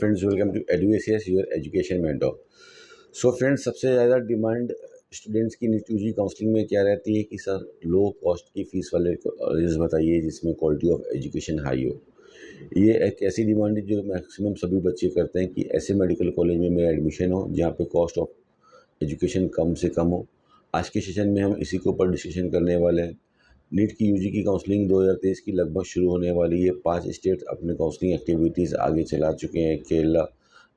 Friends, welcome to EduAces your education mentor. So friends, सबसे ज़्यादा demand students की UG counselling में क्या रहती है कि सर लो कॉस्ट की फ़ीस वाले कॉलेजेस बताइए जिसमें क्वालिटी ऑफ एजुकेशन हाई हो। ये एक ऐसी डिमांड है जो मैक्सिमम सभी बच्चे करते हैं कि ऐसे मेडिकल कॉलेज में मेरा एडमिशन हो जहाँ पे कॉस्ट ऑफ एजुकेशन कम से कम हो। आज के सेशन में हम इसी के ऊपर डिस्कशन करने वाले हैं। नीट की यूजी की काउंसलिंग 2023 की लगभग शुरू होने वाली है। 5 स्टेट अपने काउंसलिंग एक्टिविटीज़ आगे चला चुके हैं। केरला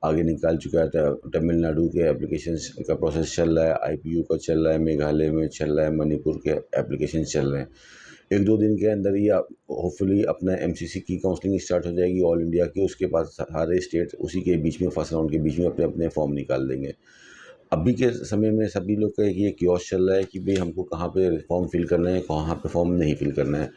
आगे निकाल चुका है, तमिलनाडु के एप्लीकेशंस का प्रोसेस चल रहा है, आईपीयू का चल रहा है, मेघालय में चल रहा है, मणिपुर के एप्लीकेशन चल रहे हैं। 1-2 दिन के अंदर ही होपफुली अपना एमसीसी की काउंसलिंग स्टार्ट हो जाएगी ऑल इंडिया की। उसके बाद सारे स्टेट उसी के बीच में, फर्स्ट राउंड के बीच में अपने अपने फॉर्म निकाल देंगे। अभी के समय में सभी लोग का ये क्योस चल रहा है कि भाई हमको कहाँ पे फॉर्म फिल करना है, कहाँ पे फॉर्म नहीं फिल करना है।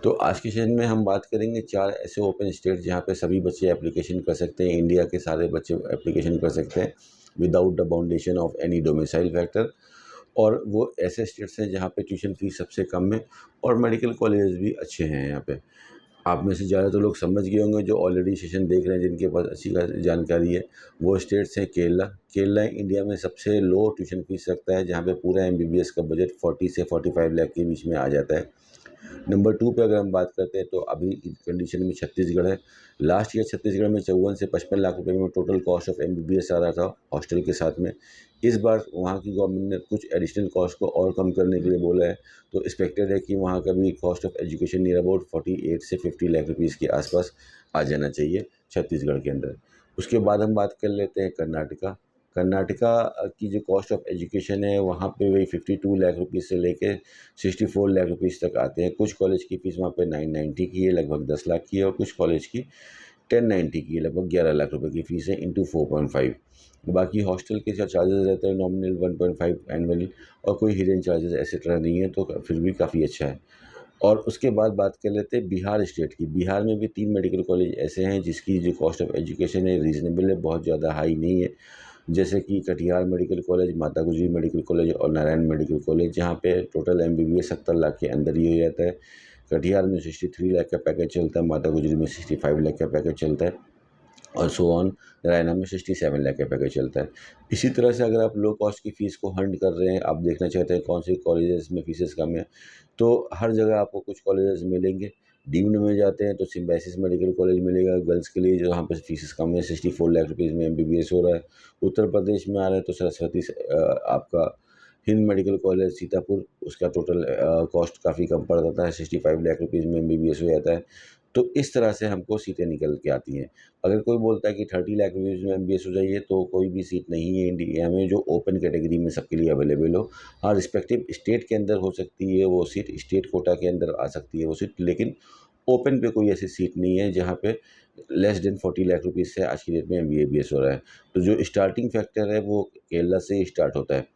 तो आज के सेशन में हम बात करेंगे 4 ऐसे ओपन स्टेट जहाँ पे सभी बच्चे एप्लीकेशन कर सकते हैं। इंडिया के सारे बच्चे एप्लीकेशन कर सकते हैं without the boundation of any domicile factor. और वो ऐसे स्टेट्स हैं जहाँ पे ट्यूशन फीस सबसे कम है और मेडिकल कॉलेजेस भी अच्छे हैं यहाँ पे। आप में से ज़्यादातर लोग समझ गए होंगे जो ऑलरेडी सेशन देख रहे हैं, जिनके पास अच्छी जानकारी है। वो स्टेट्स हैं केरला। केरला इंडिया में सबसे लो ट्यूशन फीस रखता है, जहाँ पे पूरा एमबीबीएस का बजट 40 से 45 लाख के बीच में आ जाता है। नंबर 2 पे अगर हम बात करते हैं तो अभी की कंडीशन में छत्तीसगढ़ है। लास्ट ईयर छत्तीसगढ़ में 54 से 55 लाख रुपए में टोटल कॉस्ट ऑफ एमबीबीएस आ रहा था हॉस्टल के साथ में। इस बार वहाँ की गवर्नमेंट ने कुछ एडिशनल कॉस्ट को और कम करने के लिए बोला है। तो एक्सपेक्टेड है कि वहाँ का भी cost of education near about 48 से 50 लाख रुपीज़ के आसपास आ जाना चाहिए छत्तीसगढ़ के अंदर। उसके बाद हम बात कर लेते हैं कर्नाटका। कर्नाटका की जो कॉस्ट ऑफ एजुकेशन है वहाँ पे वही 52 लाख रुपीज़ से लेके 64 लाख रुपीज़ तक आते हैं। कुछ कॉलेज की फ़ीस वहाँ पे 990 की है, लगभग 10 लाख की है, और कुछ कॉलेज की 1090 की है, लगभग 11 लाख रुपए की फ़ीस है इंटू 4.5। बाकी हॉस्टल के जो चार्जेस रहते हैं नॉमिनल 1.5 एनुअली, और कोई हिडन चार्जेस एक्सेट्रा नहीं है, तो फिर भी काफ़ी अच्छा है। और उसके बाद बात कर लेते हैं बिहार स्टेट की। बिहार में भी 3 मेडिकल कॉलेज ऐसे हैं जिसकी जो कॉस्ट ऑफ एजुकेशन है रीज़नेबल है, बहुत ज़्यादा हाई नहीं है। जैसे कि कटिहार मेडिकल कॉलेज, माता गुजरी मेडिकल कॉलेज और नारायण मेडिकल कॉलेज, जहाँ पे टोटल एमबीबीएस 70 लाख के अंदर ही हो जाता है। कटिहार में 63 लाख का पैकेज चलता है, माता गुजरी में 65 लाख का पैकेज चलता है, और सो ऑन। नारायणा में 67 लाख का पैकेज चलता है। इसी तरह से अगर आप लो कॉस्ट की फ़ीस को हंट कर रहे हैं, आप देखना चाहते हैं कौन से कॉलेजेस में फ़ीसेस कम है, तो हर जगह आपको कुछ कॉलेजेस मिलेंगे। डीम्ड में जाते हैं तो सिम्बायसिस मेडिकल कॉलेज मिलेगा गर्ल्स के लिए, जहाँ पे फीसेस कम है, 64 लाख रुपीज़ में एमबीबीएस हो रहा है। उत्तर प्रदेश में आ रहे हैं तो सरस्वती आपका हिंद मेडिकल कॉलेज सीतापुर, उसका टोटल कॉस्ट काफ़ी कम पड़ जाता है, 65 लाख रुपीज़ में एमबीबीएस हो जाता है। तो इस तरह से हमको सीटें निकल के आती हैं। अगर कोई बोलता है कि 30 लाख रुपीज़ में एमबीबीएस हो जाइए, तो कोई भी सीट नहीं है इंडिया में जो ओपन कैटेगरी में सबके लिए अवेलेबल हो। हाँ, रिस्पेक्टिव स्टेट के अंदर हो सकती है वो सीट, स्टेट कोटा के अंदर आ सकती है वो सीट, लेकिन ओपन पे कोई ऐसी सीट नहीं है जहाँ पे लेस देन 40 लाख रुपीज़ से आज की डेट में एमबीबीएस हो रहा है। तो जो स्टार्टिंग फैक्टर है वो केरला से ही स्टार्ट होता है।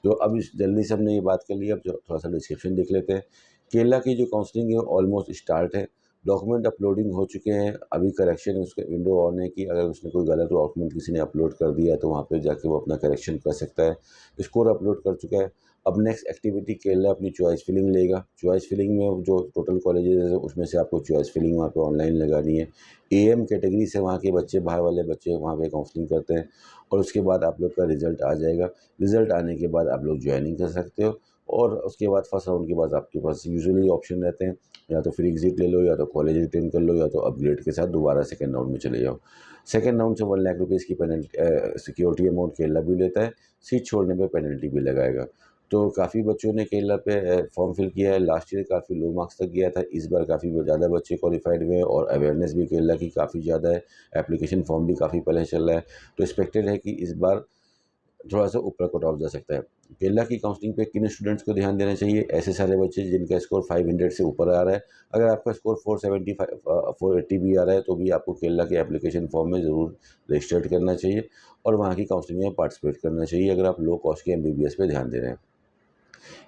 तो अब इस जल्दी से हमने ये बात कर ली, अब जो थोड़ा-सा डिस्क्रिप्शन देख लेते हैं। केरला की जो काउंसलिंग है ऑलमोस्ट स्टार्ट है। डॉक्यूमेंट अपलोडिंग हो चुके हैं, अभी करेक्शन उसके विंडो ऑन है कि अगर उसने कोई गलत डॉक्यूमेंट किसी ने अपलोड कर दिया है तो वहाँ पे जाके वो अपना करेक्शन कर सकता है। स्कोर अपलोड कर चुका है। अब नेक्स्ट एक्टिविटी केरला अपनी चॉइस फिलिंग लेगा। चॉइस फिलिंग में जो टोटल कॉलेजेस है उसमें से आपको चॉइस फिलिंग वहाँ पे ऑनलाइन लगानी है। एएम कैटेगरी से वहाँ के बच्चे, बाहर वाले बच्चे वहाँ पे काउंसलिंग करते हैं, और उसके बाद आप लोग का रिज़ल्ट आ जाएगा। रिज़ल्ट आने के बाद आप लोग ज्वाइनिंग कर सकते हो, और उसके बाद फर्स्ट राउंड के बाद आपके पास यूजुअली ऑप्शन रहते हैं, या तो फिर एग्ज़िट ले लो, या तो कॉलेज रिटेन कर लो, या तो अपग्रेड के साथ दोबारा सेकंड राउंड में चले जाओ। सेकंड राउंड से 1 लाख रुपीज़ की पेनल्टी सिक्योरिटी अमाउंट केरला भी लेता है। सीट छोड़ने पे पेनल्टी भी लगाएगा। तो काफ़ी बच्चों ने केरला पे फॉर्म फिल किया है। लास्ट ईयर काफ़ी लो मार्क्स तक गया था, इस बार काफ़ी ज़्यादा बच्चे क्वालिफाइड हुए हैं, और अवेयरनेस भी केरला की काफ़ी ज़्यादा है। एप्लीकेशन फॉर्म भी काफ़ी पहले चल रहा है। तो एक्सपेक्टेड है कि इस बार थोड़ा-सा ऊपर कट ऑफ जा सकता है। केरला की काउंसलिंग पे किन स्टूडेंट्स को ध्यान देना चाहिए? ऐसे सारे बच्चे जिनका स्कोर 500 से ऊपर आ रहा है। अगर आपका स्कोर 480 भी आ रहा है तो भी आपको केरला के एप्लीकेशन फॉर्म में ज़रूर रजिस्टर्ड करना चाहिए, और वहाँ की काउंसलिंग में पार्टिसिपेट करना चाहिए, अगर आप लो कॉस्ट के एमबीबीएस पे ध्यान दे रहे हैं।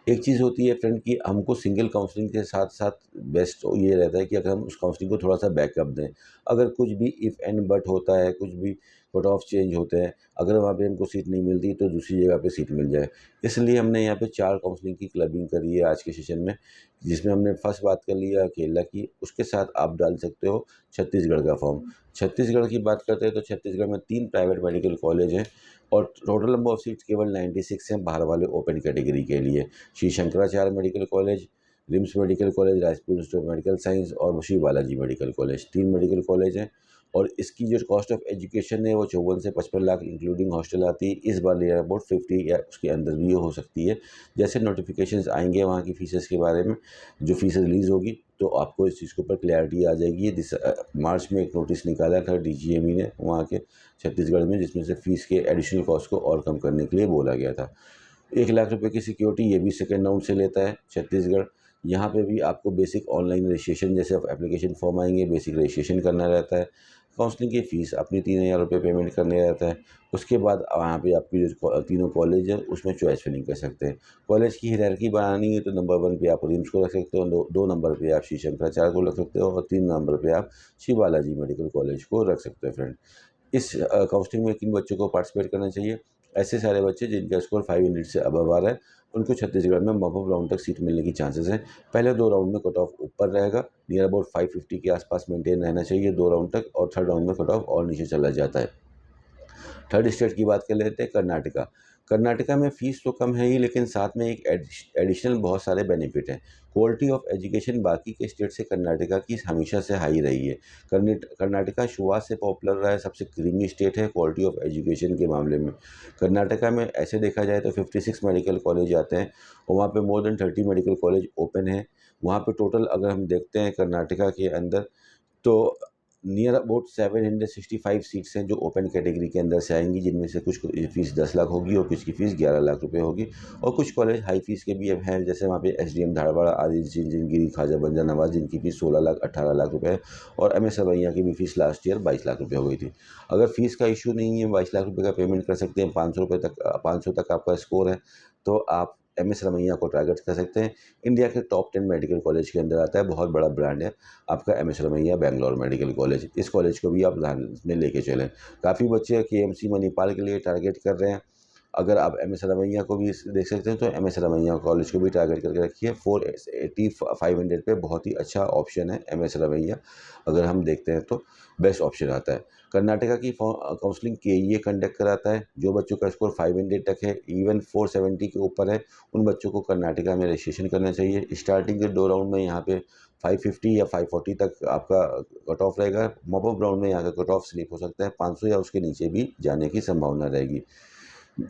एक चीज़ होती है फ्रेंड कि हमको सिंगल काउंसलिंग के साथ साथ बेस्ट ये रहता है कि अगर हम उस काउंसलिंग को थोड़ा-सा बैकअप दें। अगर कुछ भी इफ एंड बट होता है, कुछ भी कट ऑफ चेंज होते हैं, अगर वहाँ पे हमको सीट नहीं मिलती तो दूसरी जगह पे सीट मिल जाए। इसलिए हमने यहाँ पे 4 काउंसलिंग की क्लबिंग करी है आज के सेशन में, जिसमें हमने फर्स्ट बात कर लिया अकेला की, उसके साथ आप डाल सकते हो छत्तीसगढ़ का फॉर्म। छत्तीसगढ़ की बात करते हैं तो छत्तीसगढ़ में 3 प्राइवेट मेडिकल कॉलेज हैं और टोटल नंबर ऑफ सीट्स केवल 96 हैं बाहर वाले ओपन कैटेगरी के लिए। Shri Shankaracharya medical college, RIMS medical college, Rajput institute of medical science और Shri Balaji medical college, 3 medical college हैं। और इसकी जो कॉस्ट ऑफ एजुकेशन है वो 54 से 55 लाख इंक्लूडिंग हॉस्टल आती है। इस बार नियर अबाउट 50 या उसके अंदर भी हो सकती है। जैसे नोटिफिकेशंस आएंगे वहाँ की फीसेस के बारे में, जो फीस रिलीज़ होगी तो आपको इस चीज़ के ऊपर क्लैरिटी आ जाएगी। मार्च में एक नोटिस निकाला था डीजीएमई ने वहाँ के छत्तीसगढ़ में, जिसमें से फ़ीस के एडिशनल कॉस्ट को और कम करने के लिए बोला गया था। 1 लाख रुपए की सिक्योरिटी ये भी सेकंड राउंड से लेता है छत्तीसगढ़। यहाँ पे भी आपको बेसिक ऑनलाइन रजिस्ट्रेशन, जैसे एप्लीकेशन फॉर्म आएंगे, बेसिक रजिस्ट्रेशन करना रहता है। काउंसलिंग की फ़ीस अपनी 3000 रुपये पेमेंट करने रहता है। उसके बाद वहाँ पे आपकी जो तीनों कॉलेज है उसमें चॉइस फिलिंग कर सकते हैं। कॉलेज की हायरार्की बनानी है तो नंबर 1 पे आप रिम्स को रख सकते हो, 2 नंबर पे आप श्री शंकराचार्य को रख सकते हो और 3 नंबर पे आप श्री बालाजी मेडिकल कॉलेज को रख सकते हो फ्रेंड। इस काउंसलिंग में किन बच्चों को पार्टिसिपेट करना चाहिए? ऐसे सारे बच्चे जिनका स्कोर 500 से अबव आ रहा है, उनको छत्तीसगढ़ में मॉपअप राउंड तक सीट मिलने की चांसेस हैं। पहले 2 राउंड में कट ऑफ ऊपर रहेगा, नियर अबाउट 550 के आसपास मेंटेन रहना चाहिए 2 राउंड तक, और थर्ड राउंड में कट ऑफ और नीचे चला जाता है। थर्ड स्टेट की बात कर लेते हैं, कर्नाटका। कर्नाटका में फ़ीस तो कम है ही, लेकिन साथ में एक एडिशनल बहुत सारे बेनिफिट हैं। क्वालिटी ऑफ एजुकेशन बाकी के स्टेट से कर्नाटका की हमेशा से हाई रही है। कर्नाटका शुरुआत से पॉपुलर रहा है, सबसे क्रीमी स्टेट है क्वालिटी ऑफ एजुकेशन के मामले में। कर्नाटका में ऐसे देखा जाए तो 56 मेडिकल कॉलेज आते हैं और वहाँ पे more than 30 medical college open है। वहाँ पे टोटल अगर हम देखते हैं कर्नाटका के अंदर, तो नियर अबाउट 765 सीट्स हैं जो ओपन कैटेगरी के अंदर से आएंगी, जिनमें से कुछ की फ़ीस 10 लाख होगी और कुछ की फ़ीस 11 लाख रुपए होगी। और कुछ कॉलेज हाई फ़ीस के भी अब हैं, जैसे वहाँ पे एसडीएम धारवाड़, आदि जिंदगिरी, ख्वाजा बंजा नवाज, जिनकी फ़ीस 16 लाख 18 लाख रुपए है। और एमएस रमैया की भी फ़ीस लास्ट ईयर 22 लाख रुपये हो गई थी। अगर फ़ीस का इशू नहीं है, 22 लाख रुपये का पेमेंट कर सकते हैं, 500 रुपये तक 500 तक आपका स्कोर है, तो आप एमएस रमैया को टारगेट कर सकते हैं। इंडिया के टॉप 10 मेडिकल कॉलेज के अंदर आता है, बहुत बड़ा ब्रांड है आपका MS Ramaiah Bangalore medical college. इस कॉलेज को भी आप ध्यान में लेके चलें। काफ़ी बच्चे केएमसी मणिपाल के लिए टारगेट कर रहे हैं। अगर आप एमएस रमैया को भी देख सकते हैं तो एमएस रमैया कॉलेज को भी टारगेट करके रखिए। 480 500 पे बहुत ही अच्छा ऑप्शन है एमएस रमैया। अगर हम देखते हैं तो बेस्ट ऑप्शन आता है। कर्नाटका की काउंसलिंग केईए कंडक्ट कराता है। जो बच्चों का स्कोर 500 तक है, इवन 470 के ऊपर है, उन बच्चों को कर्नाटका में रजिस्ट्रेशन करना चाहिए। स्टार्टिंग के 2 राउंड में यहाँ पे 550 या 540 तक आपका कट ऑफ रहेगा। मॉपअप राउंड में यहाँ का कट ऑफ स्लिप हो सकता है, 500 या उसके नीचे भी जाने की संभावना रहेगी।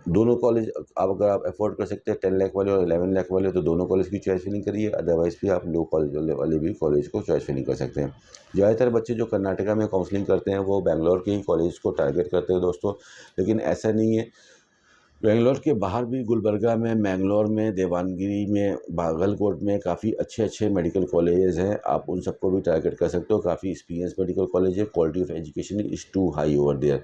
दोनों कॉलेज आप अगर आप अफोर्ड कर सकते हैं 10 लाख वाले और 11 लाख वाले, तो दोनों कॉलेज की चॉइस फिलिंग करिए। अदरवाइज़ भी आप लो कॉलेज वाले भी कॉलेज को चॉइस फिलिंग कर सकते हैं। ज़्यादातर बच्चे जो कर्नाटका में काउंसलिंग करते हैं वो बैंगलोर के ही कॉलेज को टारगेट करते हैं दोस्तों, लेकिन ऐसा नहीं है। बेंगलोर के बाहर भी गुलबर्गा में, मैंगलोर में, देवानगिरी में, बागलकोट में काफ़ी अच्छे मेडिकल कॉलेजेस हैं। आप उन सबको भी टारगेट कर सकते हो। काफ़ी एक्सपीरियंस मेडिकल कॉलेज है। Quality of education is too high over there.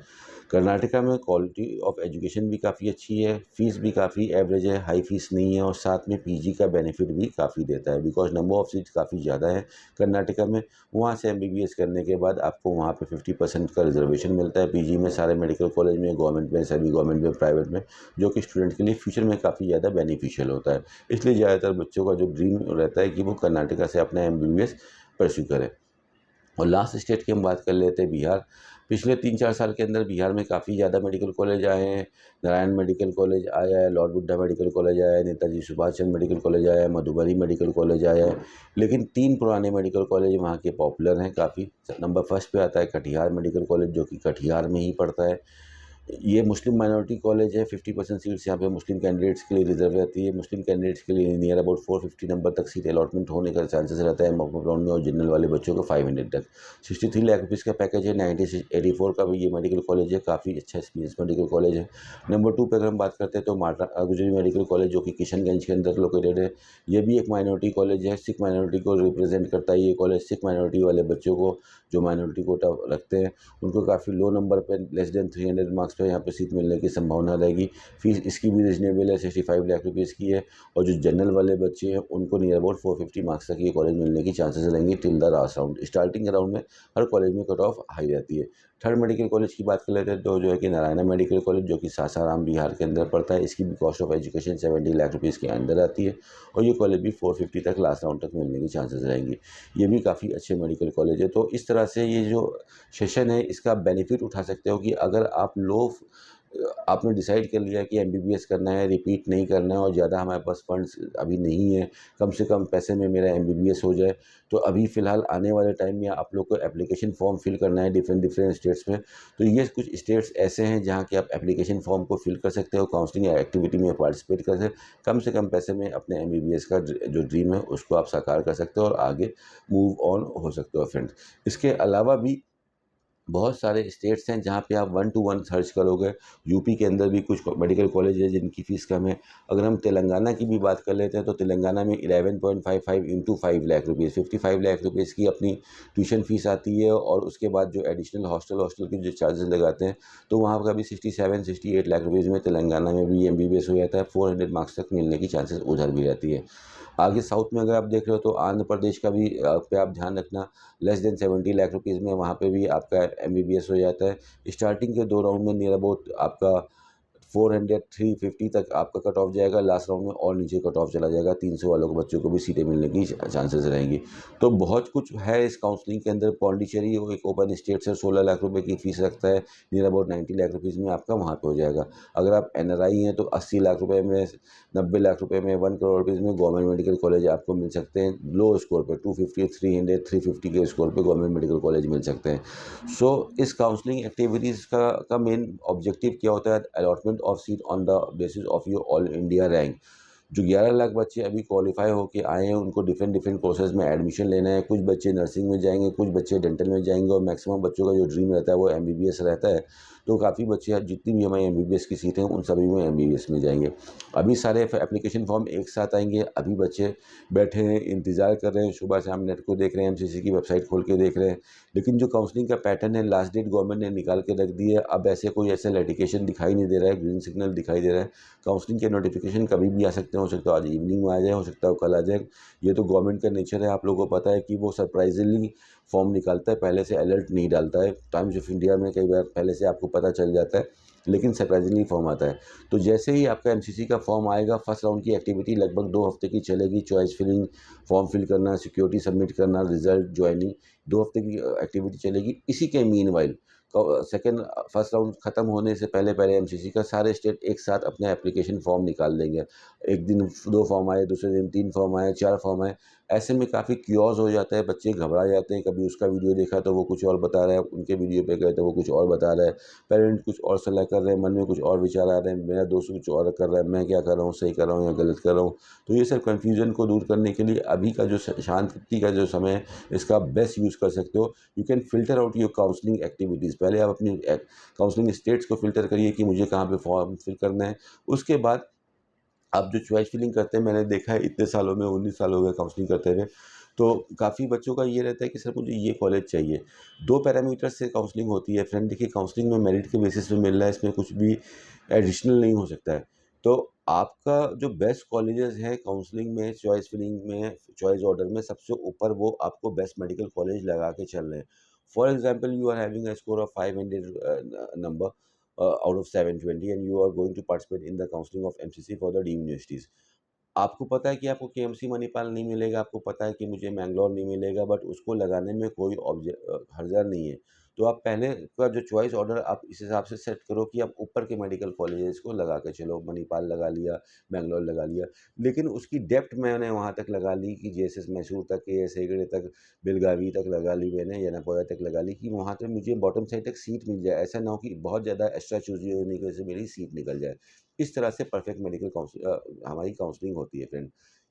Karnataka में क्वालिटी ऑफ एजुकेशन भी काफ़ी अच्छी है, फ़ीस भी काफ़ी एवरेज है, हाई फ़ीस नहीं है, और साथ में पीजी का बेनिफिट भी काफ़ी देता है, बिकॉज़ नंबर ऑफ़ सीट्स काफ़ी ज़्यादा है कर्नाटका में। वहाँ से एमबीबीएस करने के बाद आपको वहाँ पे 50% का रिजर्वेशन मिलता है पीजी में, सारे मेडिकल कॉलेज में, गवर्नमेंट में, सेमी गवर्नमेंट में, प्राइवेट में, जो कि स्टूडेंट के लिए फ्यूचर में काफ़ी ज़्यादा बेनिफिशियल होता है। इसलिए ज़्यादातर बच्चों का जो ड्रीम रहता है कि वो कर्नाटका से अपना एमबीबीएस परस्यू करें। और लास्ट स्टेट की हम बात कर लेते हैं बिहार। पिछले 3-4 साल के अंदर बिहार में काफ़ी ज़्यादा मेडिकल कॉलेज आए हैं। नारायण मेडिकल कॉलेज आया है, लॉर्ड बुद्धा मेडिकल कॉलेज आया है, नेताजी सुभाष चंद्र मेडिकल कॉलेज आया है, मधुबनी मेडिकल कॉलेज आया है। लेकिन 3 पुराने मेडिकल कॉलेज वहाँ के पॉपुलर हैं काफ़ी। नंबर फर्स्ट पे आता है कटिहार मेडिकल कॉलेज, जो कि कटिहार में ही पड़ता है। ये मुस्लिम माइनॉरिटी कॉलेज है। 50% सीट्स यहाँ पे मुस्लिम कैंडिडेट्स के लिए रिजर्व रहती है। मुस्लिम कैंडिडेट्स के लिए नियर अबाउट 450 नंबर तक सीट अलॉटमेंट होने का चांसेस रहता है मॉक राउंड में, और जनरल वाले बच्चों को 500 तक। 63 लाख रुपीज़ का पैकेज है। 1984 का भी ये मेडिकल कॉलेज है, काफ़ी अच्छा एक्सपीरियंस मेडिकल कॉलेज है। नंबर 2 पे अगर हम बात करते हैं तो माता गुजरी मेडिकल कॉलेज, जो कि किशनगंज के अंदर लोकेटेड है। ये भी एक माइनॉरिटी कॉलेज है, सिख माइनॉरिटी को रिप्रेजेंट करता है ये कॉलेज। सिख माइनॉरिटी वाले बच्चों को, जो माइनॉरिटी कोटा रखते हैं, उनको काफ़ी लो नंबर पर लेस देन 300 मार्क्स मार्क्स पे यहाँ पे सीट मिलने की संभावना रहेगी। फीस इसकी भी रीजनेबल है, 65 लाख रुपीज़ की है। और जो जनरल वाले बच्चे हैं उनको नियर अबाउट 450 मार्क्स तक ये कॉलेज मिलने की चांसेस रहेंगी till the last round. Starting round में हर कॉलेज में कट ऑफ हाई रहती है। थर्ड मेडिकल कॉलेज की बात कर लेते हैं तो जो है कि नारायणा मेडिकल कॉलेज, जो कि सासाराम बिहार के अंदर पड़ता है। इसकी भी cost of education 70 lakh rupees के अंदर आती है और ये कॉलेज भी 450 तक लास्ट राउंड तक मिलने की चांसेस रहेंगी। ये भी काफ़ी अच्छे मेडिकल कॉलेज है। तो इस तरह से ये जो सेशन है इसका बेनिफिट उठा सकते हो कि अगर आप आपने डिसाइड कर लिया कि एमबीबीएस करना है, रिपीट नहीं करना है और ज़्यादा हमारे पास फंड्स अभी नहीं है, कम से कम पैसे में मेरा एमबीबीएस हो जाए, तो अभी फ़िलहाल आने वाले टाइम में आप लोग को एप्लीकेशन फ़ॉर्म फिल करना है डिफरेंट डिफरेंट स्टेट्स में। तो ये कुछ स्टेट्स ऐसे हैं जहाँ कि आप एप्लीकेशन फ़ॉर्म को फिल कर सकते हो, काउंसलिंग एक्टिविटी में पार्टिसिपेट कर सकते, कम से कम पैसे में अपने एमबीबीएस का जो ड्रीम है उसको आप साकार कर सकते हो और आगे मूव ऑन हो सकते हो फ्रेंड्स। इसके अलावा भी बहुत सारे स्टेट्स हैं जहाँ पे आप 1 टू 1 सर्च करोगे। यूपी के अंदर भी कुछ मेडिकल कॉलेज है जिनकी फ़ीस कम है। अगर हम तेलंगाना की भी बात कर लेते हैं तो तेलंगाना में 11.55 into 5 lakh rupees, 55 lakh rupees की अपनी ट्यूशन फ़ीस आती है और उसके बाद जो एडिशनल हॉस्टल की जो चार्जेस लगाते हैं तो वहाँ का भी 67-68 लाख रुपीज़ में तेलंगाना में भी एमबीबीएस हो जाता है। 400 मार्क्स तक मिलने की चांसेस उधर भी रहती है। आगे साउथ में अगर आप देख रहे हो तो आंध्र प्रदेश का भी पे आप ध्यान रखना, लेस देन 70 लाख रुपीज़ में वहाँ पे भी आपका एमबीबीएस हो जाता है। स्टार्टिंग के 2 राउंड में नियर अबाउट आपका 400 350 तक आपका कट ऑफ जाएगा, लास्ट राउंड में और नीचे कट ऑफ चला जाएगा। 300 वालों को बच्चों को भी सीटें मिलने की चांसेस रहेंगी। तो बहुत कुछ है इस काउंसलिंग के अंदर। पौंडीचेरी वो एक ओपन स्टेट से 16 लाख रुपए की फ़ीस रखता है, नियर अबाउट 90 लाख रुपीज़ में आपका वहाँ पे हो जाएगा। अगर आप एनआरआई हैं तो 80 लाख रुपए में, 90 लाख रुपए में, 1 करोड़ रुपीज़ में गवर्नमेंट मेडिकल कॉलेज आपको मिल सकते हैं। लो स्कोर पे 250, 300, 350 के स्कोर पे गवर्नमेंट मेडिकल कॉलेज मिल सकते हैं। सो इस काउंसलिंग एक्टिविटीज़ का मेन ऑब्जेक्टिव क्या होता है? Allotment of seat on the basis of your all India rank. जो 11 लाख बच्चे अभी क्वालिफाई होके आए हैं उनको डिफरेंट डिफरेंट कोर्सेज में एडमिशन लेना है। कुछ बच्चे नर्सिंग में जाएंगे, कुछ बच्चे डेंटल में जाएंगे और मैक्सिमम बच्चों का जो ड्रीम रहता है वो एमबीबीएस रहता है। तो काफ़ी बच्चे जितनी भी हमारी एमबीबीएस की सीटें हैं उन सभी में एमबीबीएस में जाएंगे। अभी सारे एप्लीकेशन फॉर्म एक साथ आएंगे। अभी बच्चे बैठे हैं, इंतज़ार कर रहे हैं, सुबह शाम नेट को देख रहे हैं, एमसीसी की वेबसाइट खोल के देख रहे हैं। लेकिन जो काउंसलिंग का पैटर्न है, लास्ट डेट गवर्नमेंट ने निकाल के रख दी है। अब ऐसे कोई ऐसा लिटिगेशन दिखाई नहीं दे रहा है, ग्रीन सिग्नल दिखाई दे रहा है। काउंसलिंग के नोटिफिकेशन कभी भी आ सकते हैं, हो सकता है आज इवनिंग में आ जाए, हो सकता है वो कल आ जाए। ये तो गवर्नमेंट का नेचर है। आप लोगों को पता है कि वो सरप्राइजिंगली फॉर्म निकालता है, पहले से अलर्ट नहीं डालता है। टाइम्स ऑफ इंडिया में कई बार पहले से आपको पता चल जाता है, लेकिन सरप्राइजिंगली फॉर्म आता है। तो जैसे ही आपका एमसीसी का फॉर्म आएगा, फर्स्ट राउंड की एक्टिविटी लगभग 2 हफ्ते की चलेगी। चॉइस फिलिंग, फॉर्म फिल करना, सिक्योरिटी सबमिट करना, रिजल्ट, ज्वाइनिंग, 2 हफ्ते की एक्टिविटी चलेगी। इसी के मीनवाइल सेकंड फर्स्ट राउंड खत्म होने से पहले पहले एमसीसी का सारे स्टेट एक साथ अपने एप्लीकेशन फॉर्म निकाल देंगे। एक दिन 2 फॉर्म आए, दूसरे दिन 3 फॉर्म आए, 4 फॉर्म आए। ऐसे में काफ़ी क्यूओस हो जाता है, बच्चे घबरा जाते हैं। कभी उसका वीडियो देखा तो वो कुछ और बता रहा है, उनके वीडियो पे गए तो वो कुछ और बता रहा है। पेरेंट कुछ और सलाह कर रहे हैं, मन में कुछ और विचार आ रहे हैं, मेरा दोस्त कुछ और कर रहा है, मैं क्या कर रहा हूँ, सही कर रहा हूँ या गलत कर रहा हूँ। तो ये सब कन्फ्यूज़न को दूर करने के लिए अभी का जो शांति का जो समय है, इसका बेस्ट यूज़ कर सकते हो। You can filter out your counselling activities. पहले आप अपनी काउंसलिंग स्टेट्स को फ़िल्टर करिए कि मुझे कहाँ पे फॉर्म फिल करना है। उसके बाद आप जो चॉइस फिलिंग करते हैं, मैंने देखा है इतने सालों में, 19 साल हो गए काउंसलिंग करते हुए, तो काफ़ी बच्चों का ये रहता है कि सर मुझे ये कॉलेज चाहिए। 2 पैरामीटर से काउंसलिंग होती है फ्रेंड। देखिए, काउंसलिंग में मेरिट के बेसिस पे मिल रहा है, इसमें कुछ भी एडिशनल नहीं हो सकता है। तो आपका जो बेस्ट कॉलेजेस हैं काउंसलिंग में, चॉइस फिलिंग में, चॉइस ऑर्डर में सबसे ऊपर वो आपको बेस्ट मेडिकल कॉलेज लगा के चल रहे हैं। For example, you are having a score of 500 number out of 720 and you are going to participate in the counseling of MCC for the deemed universities। आपको पता है कि आपको केएमसी मणिपाल नहीं मिलेगा, आपको पता है कि मुझे मैंगलोर नहीं मिलेगा, बट उसको लगाने में कोई हर्जा नहीं है। तो आप पहले का जो चॉइस ऑर्डर आप इस हिसाब से सेट करो कि आप ऊपर के मेडिकल कॉलेजेस को लगा के चलो। मणिपाल लगा लिया, मैंगलोर लगा लिया, लेकिन उसकी डेप्थ मैंने वहाँ तक लगा ली कि जेएसएस मैसूर तक, केएस हेगड़े तक, बेलगावी तक लगा ली मैंने, यनापोया तक लगा ली कि वहाँ तक मुझे बॉटम साइड तक सीट मिल जाए। ऐसा ना हो कि बहुत ज़्यादा एक्स्ट्रा चूज़ी होने की वजह से मेरी सीट निकल जाए। इस तरह से परफेक्ट मेडिकल हमारी काउंसलिंग होती है फ्रेंड।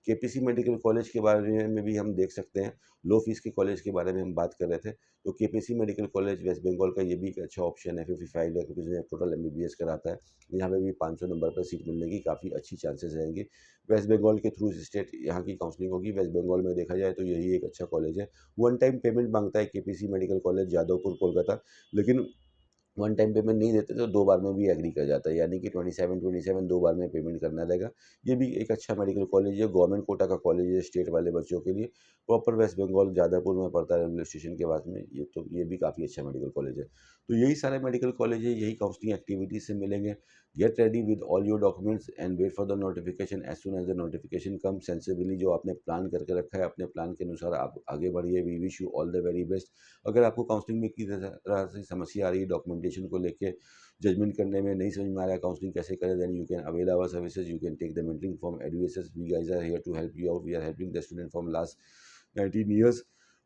केपीसी मेडिकल कॉलेज के बारे में भी हम देख सकते हैं। लो फीस के कॉलेज के बारे में हम बात कर रहे थे, तो KPC medical college West Bengal का ये भी एक अच्छा ऑप्शन है। 55 लाख रुपीज़ में टोटल एमबीबीएस कराता है। यहाँ पे भी 500 नंबर पर सीट मिलने की काफ़ी अच्छी चांसेस रहेंगी। वेस्ट बंगाल के थ्रू स्टेट यहाँ की काउंसलिंग होगी। वेस्ट बंगाल में देखा जाए तो यही एक अच्छा कॉलेज है। वन टाइम पेमेंट मांगता है KPC medical college, Jadavpur, Kolkata, लेकिन वन टाइम पेमेंट नहीं देते तो 2 बार में भी एग्री कर जाता है, यानी कि 27 2 बार में पेमेंट करना रहेगा। ये भी एक अच्छा मेडिकल कॉलेज है, गवर्नमेंट कोटा का कॉलेज है स्टेट वाले बच्चों के लिए। प्रॉपर वेस्ट बंगाल जादवपुर में पड़ता है, रेलवे स्टेशन के पास में। ये भी काफ़ी अच्छा मेडिकल कॉलेज है। तो यही सारे मेडिकल कॉलेज है, यही काउंसलिंग एक्टिविटीज़ से मिलेंगे। Get ready with all your documents and wait for the notification. As soon as the notification come, sensibly जो आपने प्लान करके रखा है, अपने प्लान के अनुसार आप आगे बढ़िए। We wish you all the very best. अगर आपको काउंसलिंग में किसी तरह से समस्या आ रही है डॉक्यूमेंटेशन को लेके, जजमेंट करने में नहीं समझ में आ रहा है काउंसलिंग कैसे करें, then you can avail our services, you can take the mentoring from EduAces. We guys are here to help you out. We are helping the student from last 19 years.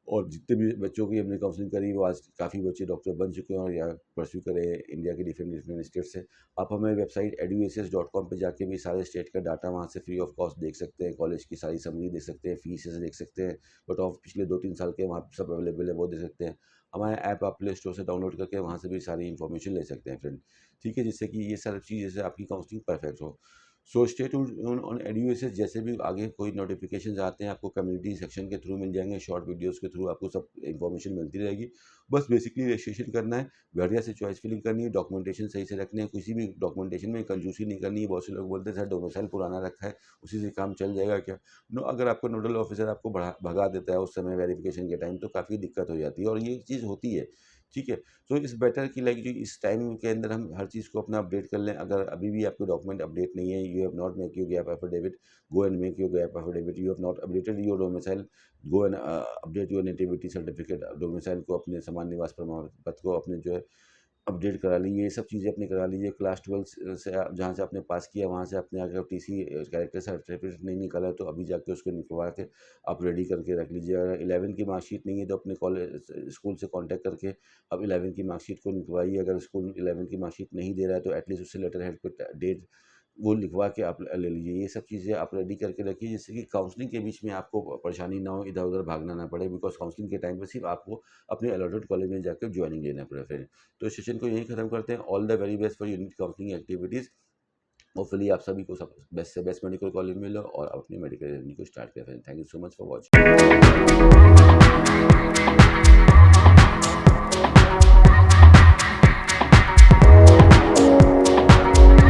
और जितने भी बच्चों की हमने काउंसलिंग करी, वो आज काफ़ी बच्चे डॉक्टर बन चुके हैं और या परस्यू करें इंडिया के डिफरेंट डिफरेंट स्टेट से। आप हमें वेबसाइट eduacs.com पे जाके भी सारे स्टेट का डाटा वहाँ से फ्री ऑफ कॉस्ट देख सकते हैं, कॉलेज की सारी समरी देख सकते हैं, फीस देख सकते हैं, कट ऑफ पिछले 2-3 साल के वहाँ सब अवेलेबल है, वो देख सकते हैं। हमारे ऐप आप प्ले स्टोर से डाउनलोड करके वहाँ से भी सारी इन्फॉर्मेशन ले सकते हैं फ्रेंड। ठीक है, जिससे कि ये सारी चीज़ जैसे आपकी काउंसलिंग परफेक्ट हो। So stay tuned on EduAces. जैसे भी आगे कोई नोटिफिकेशन आते हैं आपको कम्युनिटी सेक्शन के थ्रू मिल जाएंगे, शॉर्ट वीडियोस के थ्रू आपको सब इन्फॉर्मेशन मिलती रहेगी। बस बेसिकली रजिस्ट्रेशन करना है, बढ़िया से चॉइस फिलिंग करनी है, डॉक्यूमेंटेशन सही से रखने हैं, किसी भी डॉक्यूमेंटेशन में कंजूसी नहीं करनी है। बहुत से लोग बोलते हैं सर डोमिसाइल पुराना रखा है, उसी से काम चल जाएगा क्या? नो, अगर आपको नोडल ऑफिसर आपको भगा देता है उस समय वेरिफिकेशन के टाइम, तो काफ़ी दिक्कत हो जाती है और ये चीज़ होती है। ठीक है, सो इस बेटर कि लाइक जो इस टाइम के अंदर हम हर चीज़ को अपना अपडेट कर लें। अगर अभी भी आपके डॉक्यूमेंट अपडेट नहीं है, you have not make your gap affidavit, go and make your gap affidavit. You have not updated your domicile, go and update your nativity certificate. Domicile को, अपने समान निवास प्रमाण पत्र को अपने जो है अपडेट करा लीजिए, ये सब चीज़ें अपनी करा लीजिए। क्लास 12 से जहाँ से आपने पास किया वहाँ से अपने अगर टीसी कैरेक्टर सर्टिफिकेट नहीं निकाला है तो अभी जाके उसको निकलवा के आप रेडी करके रख लीजिए। अगर 11 की मार्कशीट नहीं है तो अपने कॉलेज स्कूल से कांटेक्ट करके अब 11 की मार्कशीट को निकलवाइए। अगर स्कूल 11 की मार्कशीट नहीं दे रहा है तो एटलीस्ट उससे लेटर हेड पे डेट वो लिखवा के आप ले लीजिए। ये सब चीज़ें आप रेडी करके रखिए, जिससे कि काउंसलिंग के बीच में आपको परेशानी ना हो, इधर-उधर भागना ना पड़े। बिकॉज़ काउंसलिंग के टाइम पे सिर्फ आपको अपने अलॉटेड कॉलेज में जाकर जॉइनिंग लेना पड़े फिर। तो इस सेशन को यहीं खत्म करते हैं। All the very best for unit counselling activities. Hopefully आप सभी को सब बेस्ट से बेस्ट मेडिकल कॉलेज मिले और आप अपनी मेडिकल जर्नी को स्टार्ट करें। Thank you so much for watching.